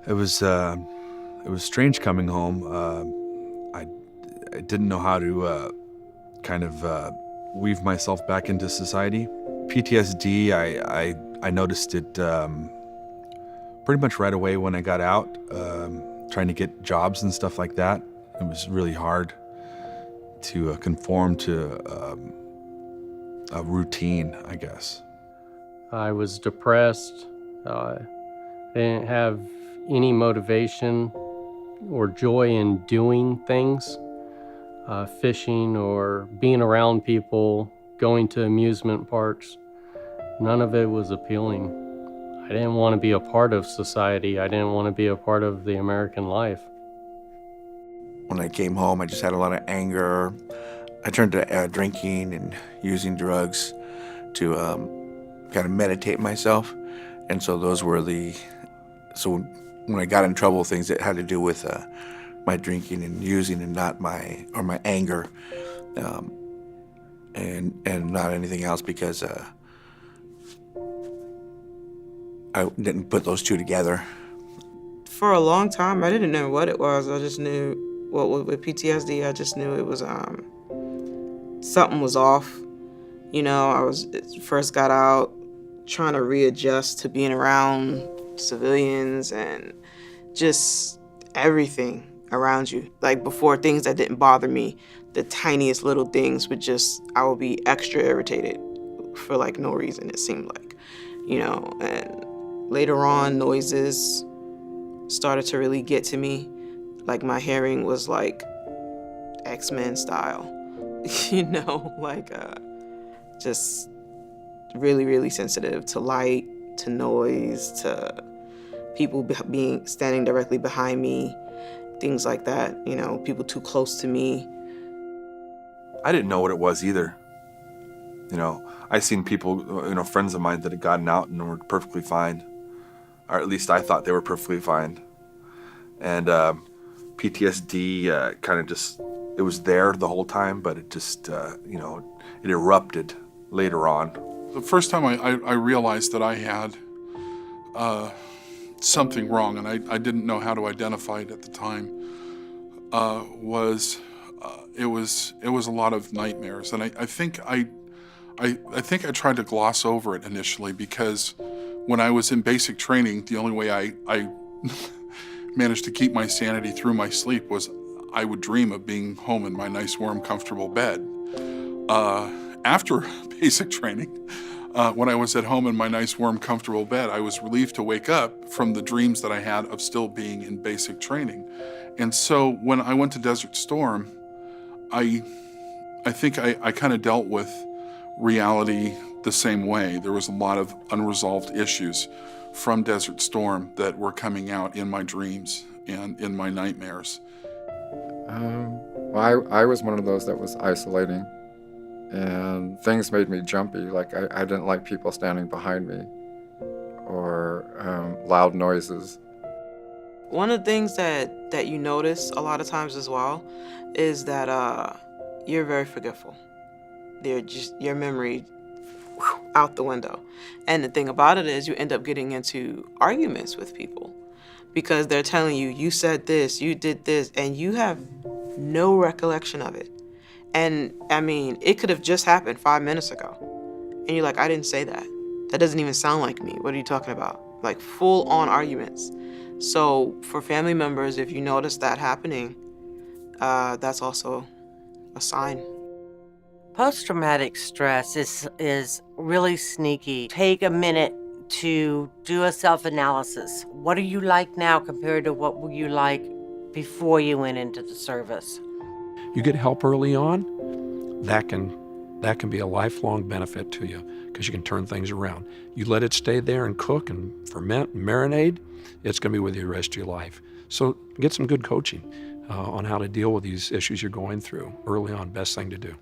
It was strange coming home. I didn't know how to kind of weave myself back into society. PTSD, I noticed it pretty much right away when I got out, trying to get jobs and stuff like that. It was really hard to conform to a routine, I guess. I was depressed. I didn't have any motivation or joy in doing things, fishing or being around people, going to amusement parks. None of it was appealing. I didn't want to be a part of society. I didn't want to be a part of the American life. When I came home, I just had a lot of anger. I turned to drinking and using drugs to kind of meditate myself. And so those were so when I got in trouble, things that had to do with my drinking and using and not my anger, and not anything else, because I didn't put those two together. For a long time, I didn't know what it was. I just knew, with PTSD, I just knew it was, something was off. You know, I first got out trying to readjust to being around civilians and just everything around you. Like before, things that didn't bother me, the tiniest little things I would be extra irritated for like no reason, it seemed like, you know. And later on, noises started to really get to me. Like my hearing was like X-Men style, you know, like just really, really sensitive to light, to noise, to people standing directly behind me, things like that, you know, people too close to me. I didn't know what it was either. You know, I seen people, friends of mine that had gotten out and were perfectly fine, or at least I thought they were perfectly fine. And PTSD kind of just, it was there the whole time, but it just, it erupted later on. The first time I realized that I had something wrong, and I didn't know how to identify it at the time, was it was a lot of nightmares. And I think I tried to gloss over it initially, because when I was in basic training, the only way I managed to keep my sanity through my sleep was I would dream of being home in my nice, warm, comfortable bed. After basic training, when I was at home in my nice, warm, comfortable bed, I was relieved to wake up from the dreams that I had of still being in basic training. And so when I went to Desert Storm, I think I kind of dealt with reality the same way. There was a lot of unresolved issues from Desert Storm that were coming out in my dreams and in my nightmares. Well, I was one of those that was isolating, and things made me jumpy. Like I didn't like people standing behind me, or loud noises. One of the things that you notice a lot of times as well is that you're very forgetful. Your memory out the window. And the thing about it is you end up getting into arguments with people because they're telling you, you said this, you did this, and you have no recollection of it. And I mean, it could have just happened 5 minutes ago. And you're like, I didn't say that. That doesn't even sound like me. What are you talking about? Like full on arguments. So for family members, if you notice that happening, that's also a sign. Post-traumatic stress is really sneaky. Take a minute to do a self-analysis. What are you like now compared to what were you like before you went into the service? You get help early on, that can be a lifelong benefit to you, because you can turn things around. You let it stay there and cook and ferment and marinate, it's going to be with you the rest of your life. So get some good coaching on how to deal with these issues you're going through early on. Best thing to do.